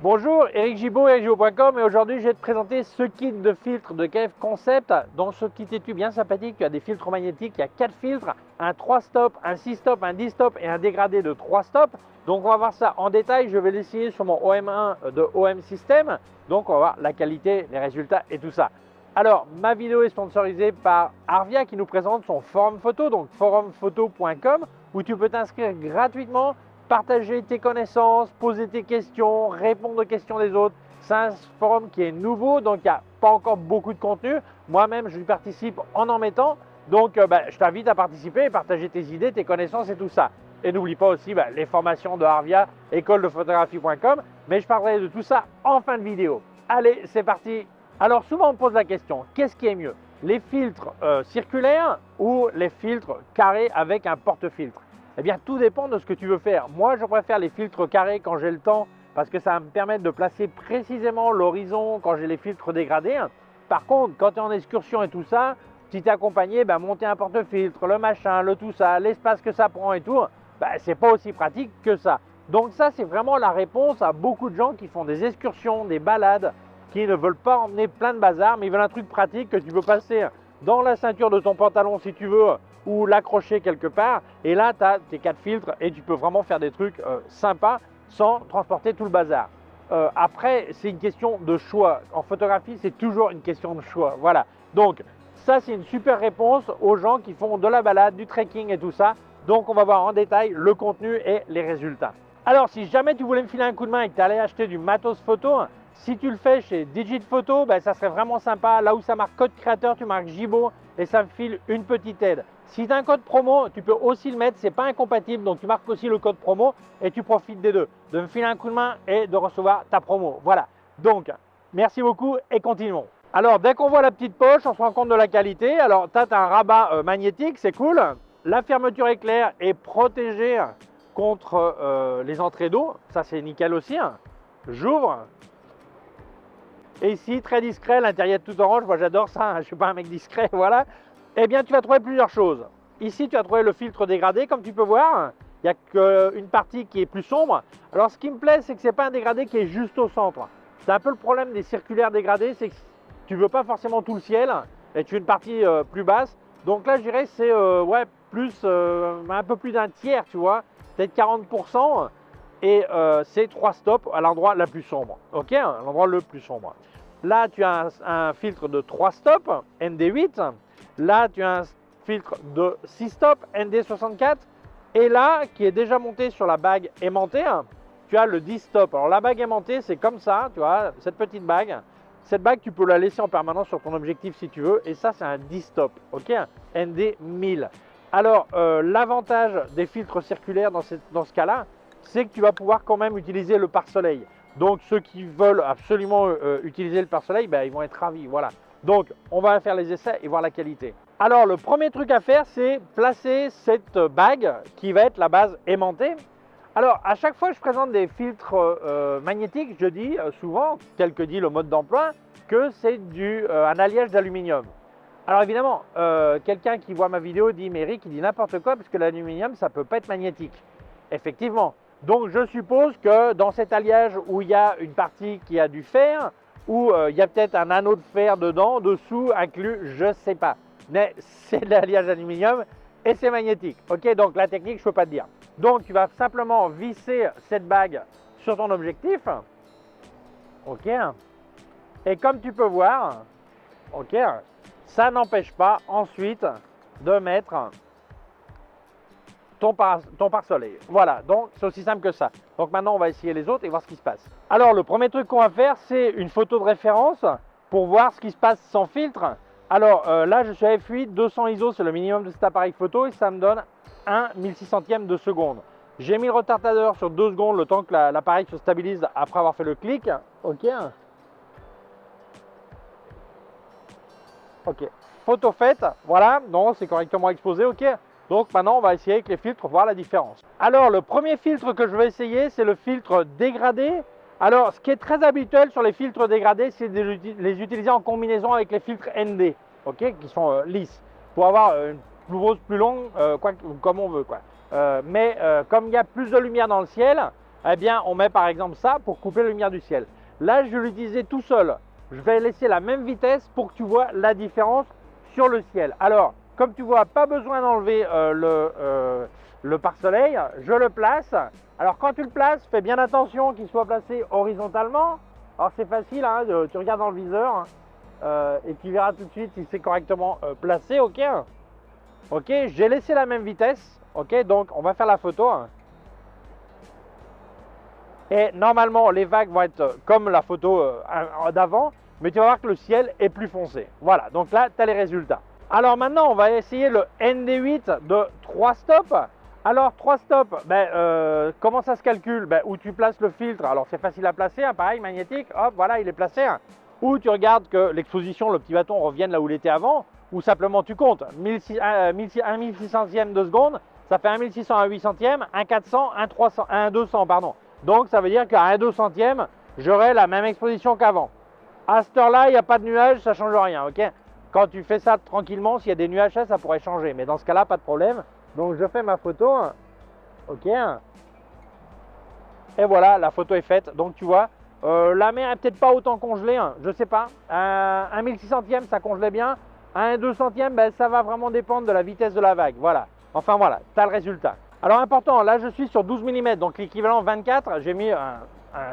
Bonjour, Eric Gibaud, ericgibaud.com, et aujourd'hui je vais te présenter ce kit de filtres de KF Concept. Dans ce kit étui bien sympathique, tu as des filtres magnétiques, il y a 4 filtres, un 3 stop, un 6 stop, un 10 stop et un dégradé de 3 stops. Donc on va voir ça en détail, je vais l'essayer sur mon OM1 de OM System. Donc on va voir la qualité, les résultats et tout ça. Alors ma vidéo est sponsorisée par Arvia qui nous présente son forum photo, donc forumphoto.com, où tu peux t'inscrire gratuitement, partager tes connaissances, poser tes questions, répondre aux questions des autres. C'est un forum qui est nouveau, donc il n'y a pas encore beaucoup de contenu. Moi-même, je y participe en mettant. Donc, je t'invite à participer et partager tes idées, tes connaissances et tout ça. Et n'oublie pas aussi les formations de Arvia, écoledephotographie.com. Mais je parlerai de tout ça en fin de vidéo. Allez, c'est parti. Alors, souvent, on me pose la question, qu'est-ce qui est mieux? Les filtres circulaires ou les filtres carrés avec un porte-filtre? Eh bien, tout dépend de ce que tu veux faire. Moi, je préfère les filtres carrés quand j'ai le temps parce que ça va me permettre de placer précisément l'horizon quand j'ai les filtres dégradés. Par contre, quand tu es en excursion et tout ça, si tu es accompagné, monter un porte-filtre, le machin, le tout ça, l'espace que ça prend et tout, c'est pas aussi pratique que ça. Donc ça, c'est vraiment la réponse à beaucoup de gens qui font des excursions, des balades, qui ne veulent pas emmener plein de bazar, mais ils veulent un truc pratique que tu peux passer dans la ceinture de ton pantalon si tu veux, ou l'accrocher quelque part. Et là, tu as tes 4 filtres et tu peux vraiment faire des trucs sympas sans transporter tout le bazar. Après, c'est une question de choix. En photographie, c'est toujours une question de choix. Voilà. Donc, ça, c'est une super réponse aux gens qui font de la balade, du trekking et tout ça. Donc, on va voir en détail le contenu et les résultats. Alors, si jamais tu voulais me filer un coup de main et que tu allais acheter du matos photo, si tu le fais chez Digit Photo, ça serait vraiment sympa. Là où ça marque code créateur, tu marques Gibaud et ça me file une petite aide. Si tu as un code promo, tu peux aussi le mettre, c'est pas incompatible, donc tu marques aussi le code promo et tu profites des deux, de me filer un coup de main et de recevoir ta promo. Voilà, donc merci beaucoup et continuons. Alors dès qu'on voit la petite poche, on se rend compte de la qualité. Alors tu as un rabat magnétique, c'est cool. La fermeture éclair est protégée contre les entrées d'eau, ça c'est nickel aussi. J'ouvre. Et ici, très discret, l'intérieur tout orange, moi j'adore ça, je ne suis pas un mec discret, voilà. Eh bien, tu vas trouver plusieurs choses. Ici, tu vas trouver le filtre dégradé, comme tu peux voir. Il n'y a qu'une partie qui est plus sombre. Alors, ce qui me plaît, c'est que ce n'est pas un dégradé qui est juste au centre. C'est un peu le problème des circulaires dégradés, c'est que tu ne veux pas forcément tout le ciel, et tu veux une partie plus basse. Donc là, je dirais que c'est un peu plus d'un tiers, tu vois, peut-être 40%. Et c'est 3 stops à l'endroit le plus sombre, ok, à l'endroit le plus sombre. Là, tu as un filtre de 3 stops, ND8. Là, tu as un filtre de 6 stops, ND64. Et là, qui est déjà monté sur la bague aimantée, tu as le 10 stops. Alors, la bague aimantée, c'est comme ça, tu vois, cette petite bague. Cette bague, tu peux la laisser en permanence sur ton objectif si tu veux. Et ça, c'est un 10 stop, ok, ND1000. Alors, l'avantage des filtres circulaires dans ce cas-là, c'est que tu vas pouvoir quand même utiliser le pare-soleil. Donc ceux qui veulent absolument utiliser le pare-soleil, ils vont être ravis. Voilà. Donc on va faire les essais et voir la qualité. Alors le premier truc à faire, c'est placer cette bague qui va être la base aimantée. Alors à chaque fois que je présente des filtres magnétiques, je dis souvent, tel que dit le mode d'emploi, que c'est un alliage d'aluminium. Alors évidemment, quelqu'un qui voit ma vidéo dit, mais Eric, il dit n'importe quoi parce que l'aluminium, ça ne peut pas être magnétique. Effectivement. Donc je suppose que dans cet alliage où il y a une partie qui a du fer, où il y a peut-être un anneau de fer dedans, dessous inclus, je ne sais pas. Mais c'est de l'alliage d'aluminium et c'est magnétique. Ok, donc la technique, je ne peux pas te dire. Donc tu vas simplement visser cette bague sur ton objectif. Ok. Et comme tu peux voir, ok, ça n'empêche pas ensuite de mettre ton pare-soleil. Voilà, donc c'est aussi simple que ça. Donc maintenant, on va essayer les autres et voir ce qui se passe. Alors, le premier truc qu'on va faire, c'est une photo de référence pour voir ce qui se passe sans filtre. Alors là, je suis à f8, 200 ISO, c'est le minimum de cet appareil photo et ça me donne 1/1600 de seconde. J'ai mis le retardataire sur 2 secondes, le temps que l'appareil se stabilise après avoir fait le clic. Ok. Ok. Photo faite, voilà, non, c'est correctement exposé, ok. Donc maintenant, on va essayer avec les filtres, voir la différence. Alors, le premier filtre que je vais essayer, c'est le filtre dégradé. Alors, ce qui est très habituel sur les filtres dégradés, c'est de les utiliser en combinaison avec les filtres ND, ok, qui sont lisses, pour avoir une blouseuse plus longue, comme on veut, quoi. Mais comme il y a plus de lumière dans le ciel, eh bien, on met par exemple ça pour couper la lumière du ciel. Là, je vais l'utiliser tout seul. Je vais laisser la même vitesse pour que tu vois la différence sur le ciel. Alors, comme tu vois, pas besoin d'enlever le pare-soleil. Je le place. Alors, quand tu le places, fais bien attention qu'il soit placé horizontalement. Alors, c'est facile, hein, tu regardes dans le viseur et tu verras tout de suite si c'est correctement placé. Ok, ok, j'ai laissé la même vitesse. Ok, donc on va faire la photo. Et normalement, les vagues vont être comme la photo d'avant, mais tu vas voir que le ciel est plus foncé. Voilà, donc là, tu as les résultats. Alors maintenant, on va essayer le ND8 de 3 stops. Alors, 3 stops, comment ça se calcule? Où tu places le filtre, alors c'est facile à placer, hein, pareil, magnétique, hop, voilà, il est placé. Hein. Ou tu regardes que l'exposition, le petit bâton revienne là où il était avant, ou simplement tu comptes 1 1600e de seconde, ça fait 1 600, 1 800e, 1 400, 1 300, 1 200, pardon. Donc ça veut dire qu'à 1 200e, j'aurai la même exposition qu'avant. À cette heure-là, il n'y a pas de nuages, ça ne change rien, ok? Quand tu fais ça tranquillement, s'il y a des nuages, ça pourrait changer. Mais dans ce cas-là, pas de problème. Donc je fais ma photo, ok? Et voilà, la photo est faite. Donc tu vois, la mer est peut-être pas autant congelée, hein, je sais pas. Un 1600e, ça congelait bien. Un 200e, ça va vraiment dépendre de la vitesse de la vague. Voilà. Enfin voilà, tu as le résultat. Alors important, là je suis sur 12 mm, donc l'équivalent 24, j'ai mis un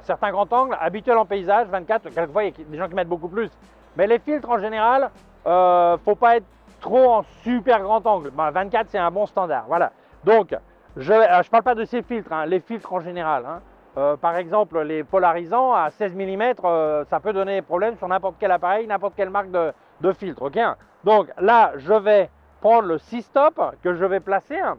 certain grand angle, habituel en paysage, 24, quelquefois il y a des gens qui mettent beaucoup plus. Mais les filtres en général, faut pas être trop en super grand angle. 24 c'est un bon standard, voilà. Donc, je parle pas de ces filtres, hein, les filtres en général. Hein. Par exemple, les polarisants à 16 mm, ça peut donner des problèmes sur n'importe quel appareil, n'importe quelle marque de filtre. Okay, hein. Donc là, je vais prendre le 6 stop que je vais placer. Hein.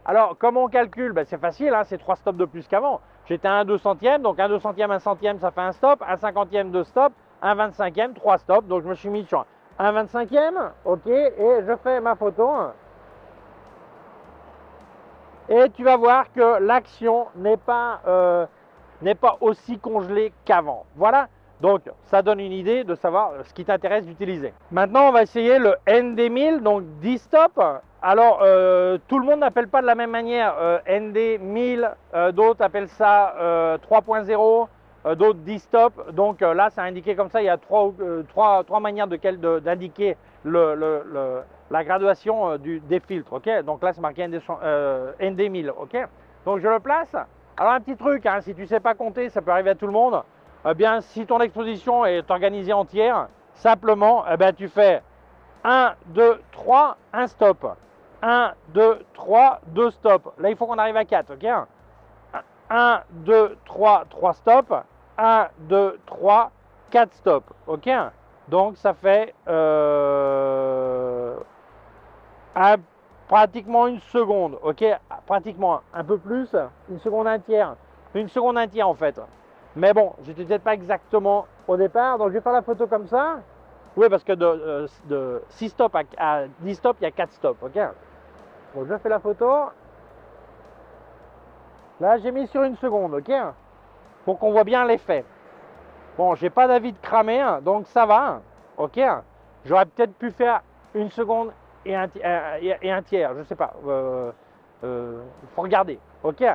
Alors, comment on calcule? C'est facile, hein, c'est 3 stops de plus qu'avant. J'étais à 1 200e, donc 1 200e, 1 centième, ça fait un stop. 1 50e, 2 stops. 1 25e, 3 stops. Donc, je me suis mis sur 1 25e, ok, et je fais ma photo. Et tu vas voir que l'action n'est pas aussi congelée qu'avant. Voilà. Donc, ça donne une idée de savoir ce qui t'intéresse d'utiliser. Maintenant, on va essayer le ND1000, donc 10 stops. Alors, tout le monde n'appelle pas de la même manière ND1000, d'autres appellent ça 3.0, d'autres 10 stops. Donc là, c'est indiqué comme ça, il y a trois manières d'indiquer la graduation des filtres. Okay, donc là, c'est marqué ND1000. Okay, donc, je le place. Alors, un petit truc, hein, si tu ne sais pas compter, ça peut arriver à tout le monde. Eh bien, si ton exposition est organisée entière, simplement, tu fais 1, 2, 3, 1 stop. 1, 2, 3, 2 stops. Là, il faut qu'on arrive à 4, ok? 1, 2, 3, 3 stops. 1, 2, 3, 4 stops, ok? Donc, ça fait pratiquement une seconde, ok? Pratiquement un peu plus, une seconde un tiers. Une seconde un tiers, en fait. Mais bon, j'étais peut-être pas exactement au départ, donc je vais faire la photo comme ça. Oui, parce que de 6 stops à 10 stops, il y a 4 stops, ok? Bon, je fais la photo. Là, j'ai mis sur une seconde, ok? Pour qu'on voit bien l'effet. Bon, j'ai pas d'avis de cramer, hein, donc ça va, ok? J'aurais peut-être pu faire une seconde et un tiers, je sais pas. Faut regarder, ok?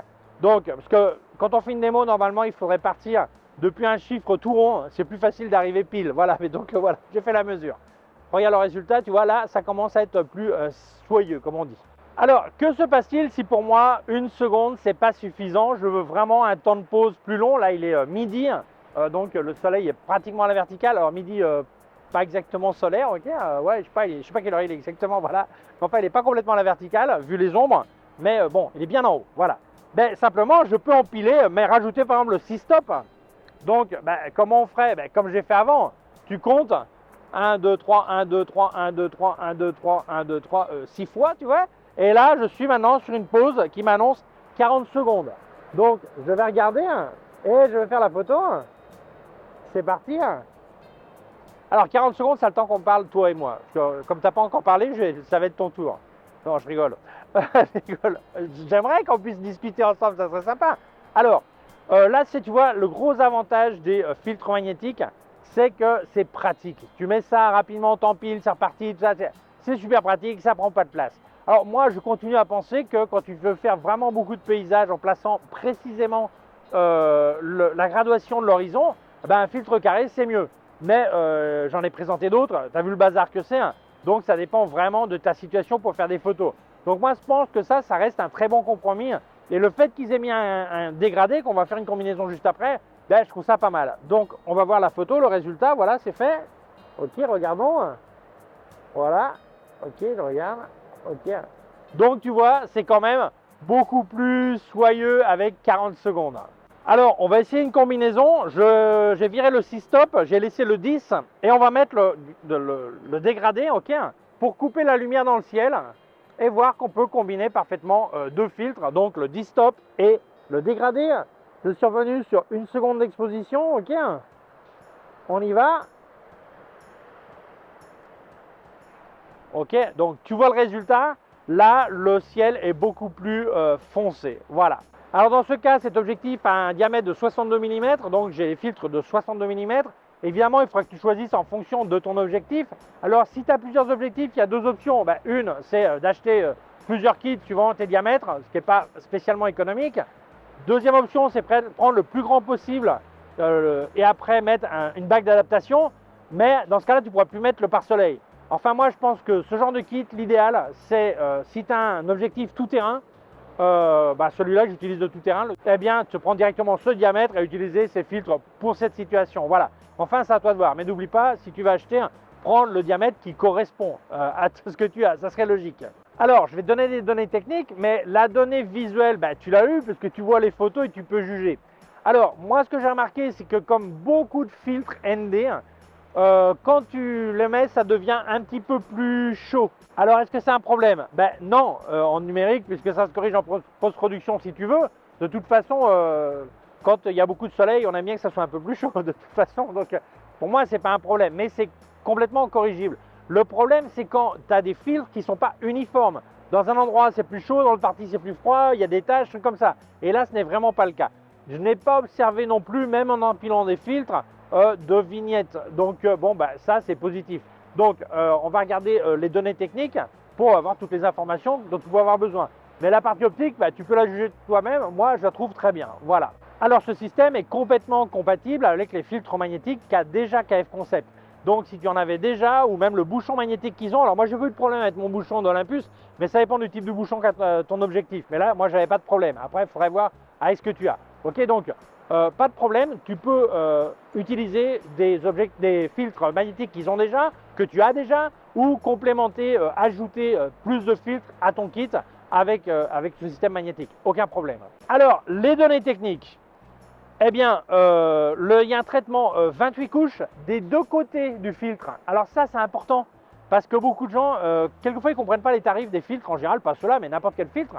Donc, parce que quand on fait une démo, normalement, il faudrait partir depuis un chiffre tout rond. C'est plus facile d'arriver pile. Voilà, mais donc voilà, j'ai fait la mesure. Regarde le résultat, tu vois, là, ça commence à être plus soyeux, comme on dit. Alors, que se passe-t-il si pour moi, une seconde, c'est pas suffisant? Je veux vraiment un temps de pause plus long. Là, il est midi, donc le soleil est pratiquement à la verticale. Alors, midi, pas exactement solaire, ok? Ouais, je sais pas quelle heure il est exactement, voilà. Enfin, il n'est pas complètement à la verticale, vu les ombres, mais bon, il est bien en haut, voilà. Simplement, je peux empiler, mais rajouter par exemple le 6 stop. Donc, comment on ferait? Comme j'ai fait avant, tu comptes 1, 2, 3, 1, 2, 3, 1, 2, 3, 1, 2, 3, 1, 2, 3, 6 fois, tu vois. Et là, je suis maintenant sur une pause qui m'annonce 40 secondes. Donc, je vais regarder et je vais faire la photo. C'est parti. Alors, 40 secondes, c'est le temps qu'on parle, toi et moi. Parce que, comme tu n'as pas encore parlé, ça va être ton tour. Non, je rigole. J'aimerais qu'on puisse discuter ensemble, ça serait sympa. Alors, là, tu vois, le gros avantage des filtres magnétiques, c'est que c'est pratique. Tu mets ça rapidement, t'empiles, c'est reparti, tout ça. C'est super pratique, ça prend pas de place. Alors moi, je continue à penser que quand tu veux faire vraiment beaucoup de paysages en plaçant précisément la graduation de l'horizon, ben, un filtre carré c'est mieux. Mais j'en ai présenté d'autres, tu as vu le bazar que c'est, hein. Donc ça dépend vraiment de ta situation pour faire des photos. Donc moi je pense que ça reste un très bon compromis. Et le fait qu'ils aient mis un dégradé, qu'on va faire une combinaison juste après, ben, je trouve ça pas mal. Donc on va voir la photo, le résultat, voilà, c'est fait. Ok, regardons. Voilà, ok, je regarde. Ok. Donc tu vois, c'est quand même beaucoup plus soyeux avec 40 secondes. Alors, on va essayer une combinaison. J'ai viré le 6 stop, j'ai laissé le 10 et on va mettre le dégradé, ok, pour couper la lumière dans le ciel et voir qu'on peut combiner parfaitement deux filtres, donc le 10 stop et le dégradé. Je suis revenu sur 1 seconde d'exposition, ok. On y va. Ok, donc tu vois le résultat. Là, le ciel est beaucoup plus foncé. Voilà. Alors dans ce cas, cet objectif a un diamètre de 62 mm, donc j'ai les filtres de 62 mm. Évidemment, il faudra que tu choisisses en fonction de ton objectif. Alors si tu as plusieurs objectifs, il y a deux options. Ben, une, c'est d'acheter plusieurs kits suivant tes diamètres, ce qui n'est pas spécialement économique. Deuxième option, c'est prendre le plus grand possible et après mettre une bague d'adaptation. Mais dans ce cas-là, tu ne pourras plus mettre le pare-soleil. Enfin, moi, je pense que ce genre de kit, l'idéal, c'est si tu as un objectif tout-terrain, celui-là que j'utilise de tout-terrain, eh bien, tu prends directement ce diamètre et utiliser ces filtres pour cette situation. Voilà. Enfin, c'est à toi de voir. Mais n'oublie pas, si tu vas acheter, prends le diamètre qui correspond à ce que tu as. Ça serait logique. Alors, je vais te donner des données techniques, mais la donnée visuelle, tu l'as eu parce que tu vois les photos et tu peux juger. Alors, moi, ce que j'ai remarqué, c'est que comme beaucoup de filtres ND, quand tu les mets, ça devient un petit peu plus chaud. Alors, est-ce que c'est un problème? Non, en numérique, puisque ça se corrige en post-production si tu veux. De toute façon, quand il y a beaucoup de soleil, on aime bien que ça soit un peu plus chaud de toute façon. Donc, pour moi, c'est pas un problème, mais c'est complètement corrigible. Le problème, c'est quand tu as des filtres qui ne sont pas uniformes. Dans un endroit, c'est plus chaud, dans le parti, c'est plus froid, il y a des taches, comme ça. Et là, ce n'est vraiment pas le cas. Je n'ai pas observé non plus, même en empilant des filtres, de vignettes. Donc ça c'est positif. Donc on va regarder les données techniques pour avoir toutes les informations dont tu peux avoir besoin. Mais la partie optique, tu peux la juger toi-même. Moi je la trouve très bien. Voilà. Alors ce système est complètement compatible avec les filtres magnétiques qu'a déjà KF Concept. Donc si tu en avais déjà, ou même le bouchon magnétique qu'ils ont, alors moi j'ai eu de problème avec mon bouchon d'Olympus, mais ça dépend du type de bouchon qu'a ton objectif. Mais là moi j'avais pas de problème. Après il faudrait voir avec ce que tu as. Ok, donc pas de problème, tu peux utiliser des filtres magnétiques qu'ils ont déjà, que tu as déjà, ou complémenter, ajouter plus de filtres à ton kit avec ce système magnétique. Aucun problème. Alors, les données techniques. Eh bien, il y a un traitement 28 couches des deux côtés du filtre. Alors ça, c'est important parce que beaucoup de gens, quelquefois, ils ne comprennent pas les tarifs des filtres en général, pas ceux-là, mais n'importe quel filtre.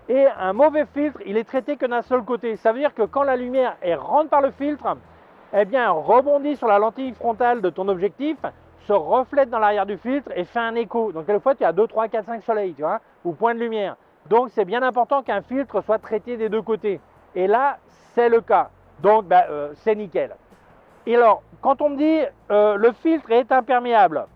Et un mauvais filtre, il est traité que d'un seul côté. Ça veut dire que quand la lumière rentre par le filtre, eh bien, elle rebondit sur la lentille frontale de ton objectif, se reflète dans l'arrière du filtre et fait un écho. Donc, quelquefois, tu as 2, 3, 4, 5 soleils, tu vois, ou points de lumière. Donc, c'est bien important qu'un filtre soit traité des deux côtés. Et là, c'est le cas. Donc, c'est nickel. Et alors, quand on me dit le filtre est imperméable,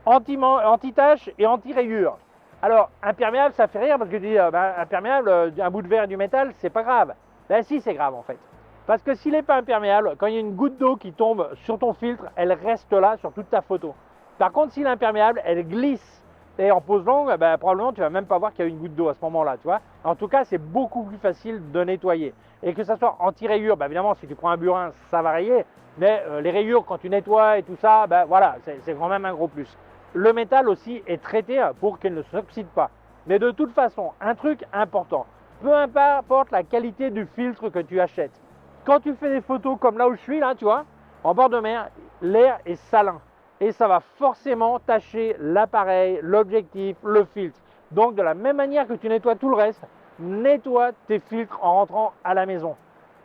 anti-tache et anti-rayure. Alors, imperméable, ça fait rire parce que tu dis, imperméable, un bout de verre et du métal, c'est pas grave. Ben si, c'est grave en fait. Parce que s'il n'est pas imperméable, quand il y a une goutte d'eau qui tombe sur ton filtre, elle reste là sur toute ta photo. Par contre, s'il est imperméable, elle glisse. Et en pose longue, probablement, tu vas même pas voir qu'il y a une goutte d'eau à ce moment-là, tu vois. En tout cas, c'est beaucoup plus facile de nettoyer. Et que ça soit anti-rayure, évidemment, si tu prends un burin, ça va rayer. Mais les rayures, quand tu nettoies et tout ça, voilà, c'est quand même un gros plus. Le métal aussi est traité pour qu'il ne s'oxyde pas. Mais de toute façon, un truc important, peu importe la qualité du filtre que tu achètes, quand tu fais des photos comme là où je suis, là, tu vois, en bord de mer, l'air est salin. Et ça va forcément tacher l'appareil, l'objectif, le filtre. Donc de la même manière que tu nettoies tout le reste, nettoie tes filtres en rentrant à la maison.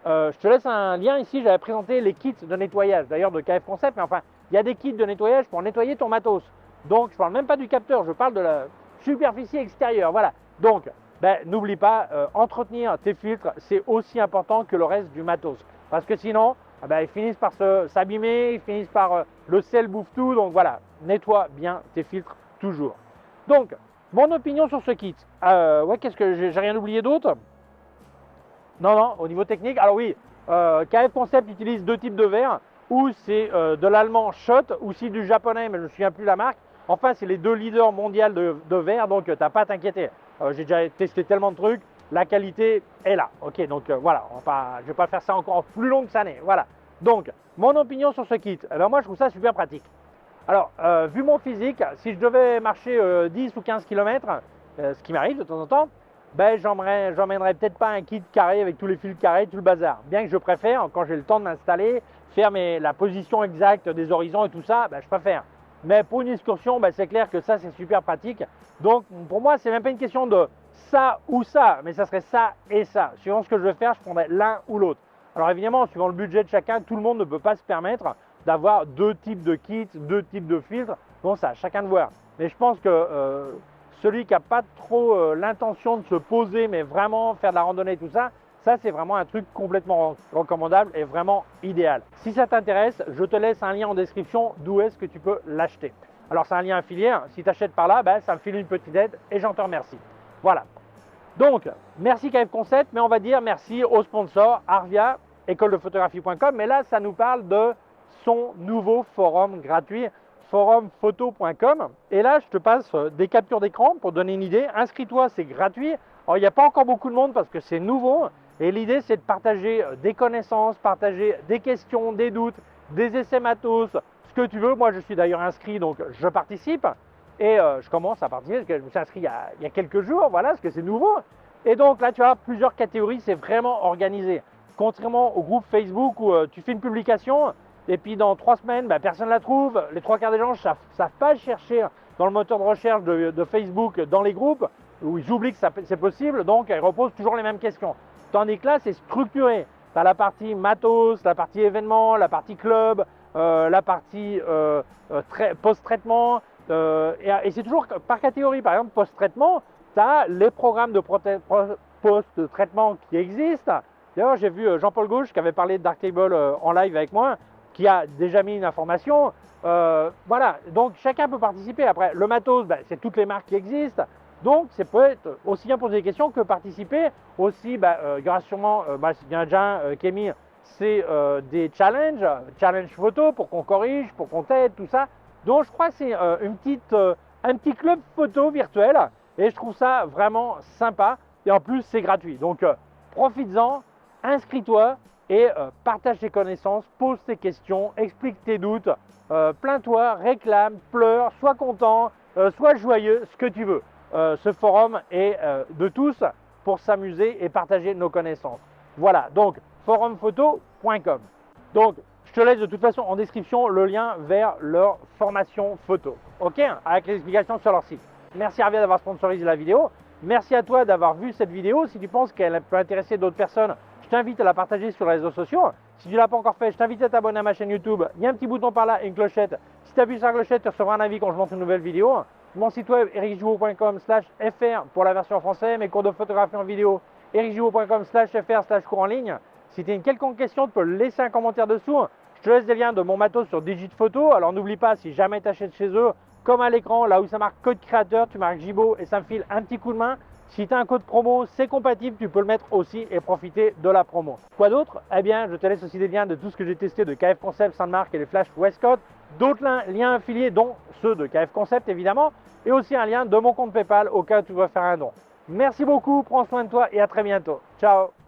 Je te laisse un lien ici, j'avais présenté les kits de nettoyage, d'ailleurs de KF Concept, mais enfin, il y a des kits de nettoyage pour nettoyer ton matos. Donc, je ne parle même pas du capteur, je parle de la superficie extérieure. Voilà. Donc, n'oublie pas, entretenir tes filtres, c'est aussi important que le reste du matos. Parce que sinon, ils finissent par s'abîmer, ils finissent par le sel bouffe tout. Donc voilà, nettoie bien tes filtres toujours. Donc, mon opinion sur ce kit. Qu'est-ce que j'ai rien oublié d'autre? Non, au niveau technique, alors oui, KF Concept utilise deux types de verre, ou c'est de l'allemand Schott, ou si du japonais, mais je ne me souviens plus la marque. Enfin, c'est les deux leaders mondiaux de verre, donc tu n'as pas à t'inquiéter. J'ai déjà testé tellement de trucs, la qualité est là. Ok, donc voilà, je ne vais pas faire ça encore plus long que ça n'est. Voilà. Donc, mon opinion sur ce kit, alors moi je trouve ça super pratique. Alors, vu mon physique, si je devais marcher 10 ou 15 km, ce qui m'arrive de temps en temps, ben, j'emmènerais peut-être pas un kit carré avec tous les fils carrés, tout le bazar. Bien que je préfère, quand j'ai le temps de m'installer, faire la position exacte des horizons et tout ça, ben, je préfère. Mais pour une excursion, ben, c'est clair que ça, c'est super pratique. Donc, pour moi, c'est même pas une question de ça ou ça, mais ça serait ça et ça. Suivant ce que je veux faire, je prendrais l'un ou l'autre. Alors évidemment, suivant le budget de chacun, tout le monde ne peut pas se permettre d'avoir deux types de kits, deux types de filtres. Bon, ça, chacun de voir. Mais je pense que celui qui n'a pas trop l'intention de se poser, mais vraiment faire de la randonnée, tout ça, ça c'est vraiment un truc complètement recommandable et vraiment idéal. Si ça t'intéresse, je te laisse un lien en description d'où est-ce que tu peux l'acheter. Alors c'est un lien affilié, si tu achètes par là, ben, ça me file une petite aide et j'en te remercie. Voilà. Donc, merci KF Concept, mais on va dire merci aux sponsors Arvia, écoledephotographie.com, mais là ça nous parle de son nouveau forum gratuit, forumphoto.com. Et là, je te passe des captures d'écran pour donner une idée. Inscris-toi, c'est gratuit. Alors, il n'y a pas encore beaucoup de monde parce que c'est nouveau. Et l'idée, c'est de partager des connaissances, partager des questions, des doutes, des essais matos, ce que tu veux. Moi, je suis d'ailleurs inscrit, donc je participe. Et je commence à participer parce que je me suis inscrit il y a quelques jours, voilà, parce que c'est nouveau. Et donc là, tu as plusieurs catégories, c'est vraiment organisé. Contrairement au groupe Facebook où tu fais une publication, et puis dans 3 semaines, bah, personne ne la trouve. Les 3 quarts des gens ne savent pas chercher dans le moteur de recherche de Facebook, dans les groupes, où ils oublient que c'est possible, donc ils reposent toujours les mêmes questions. Tandis que là, c'est structuré. Tu as la partie matos, la partie événements, la partie club, la partie post-traitement, et c'est toujours par catégorie. Par exemple, post-traitement, tu as les programmes de post-traitement qui existent. D'ailleurs, j'ai vu Jean-Paul Gauche qui avait parlé de Darktable en live avec moi, qui a déjà mis une information. Voilà, donc chacun peut participer. Après, le matos, ben, c'est toutes les marques qui existent. Donc, ça peut être aussi bien poser des questions que participer. Aussi, ben, il y aura sûrement, il y en a déjà un qui est mis, c'est des challenge photo pour qu'on corrige, pour qu'on t'aide, tout ça. Donc, je crois que c'est un petit club photo virtuel. Et je trouve ça vraiment sympa. Et en plus, c'est gratuit. Donc, profites-en, inscris-toi et partage tes connaissances, pose tes questions, explique tes doutes, plains-toi, réclame, pleure, sois content, sois joyeux, ce que tu veux. Ce forum est de tous pour s'amuser et partager nos connaissances. Voilà, donc forumphoto.com. Donc, je te laisse de toute façon en description le lien vers leur formation photo, ok, avec les explications sur leur site. Merci Arvia d'avoir sponsorisé la vidéo. Merci à toi d'avoir vu cette vidéo. Si tu penses qu'elle peut intéresser d'autres personnes, je t'invite à la partager sur les réseaux sociaux. Si tu ne l'as pas encore fait, je t'invite à t'abonner à ma chaîne YouTube. Il y a un petit bouton par là et une clochette. Si tu appuies sur la clochette, tu recevras un avis quand je monte une nouvelle vidéo. Mon site web ericjouot.com/fr pour la version française, mes cours de photographie en vidéo ericjouot.com/fr/cours en ligne. Si tu as une quelconque question, tu peux laisser un commentaire dessous. Je te laisse des liens de mon matos sur Digit Photo. Alors n'oublie pas, si jamais tu achètes chez eux, comme à l'écran, là où ça marque code créateur, tu marques Gibo et ça me file un petit coup de main. Si tu as un code promo, c'est compatible, tu peux le mettre aussi et profiter de la promo. Quoi d'autre? Eh bien, je te laisse aussi des liens de tout ce que j'ai testé de KF Concept, Sandmark et les Flash Westcott. D'autres liens affiliés, dont ceux de KF Concept évidemment, et aussi un lien de mon compte PayPal au cas où tu veux faire un don. Merci beaucoup, prends soin de toi et à très bientôt. Ciao!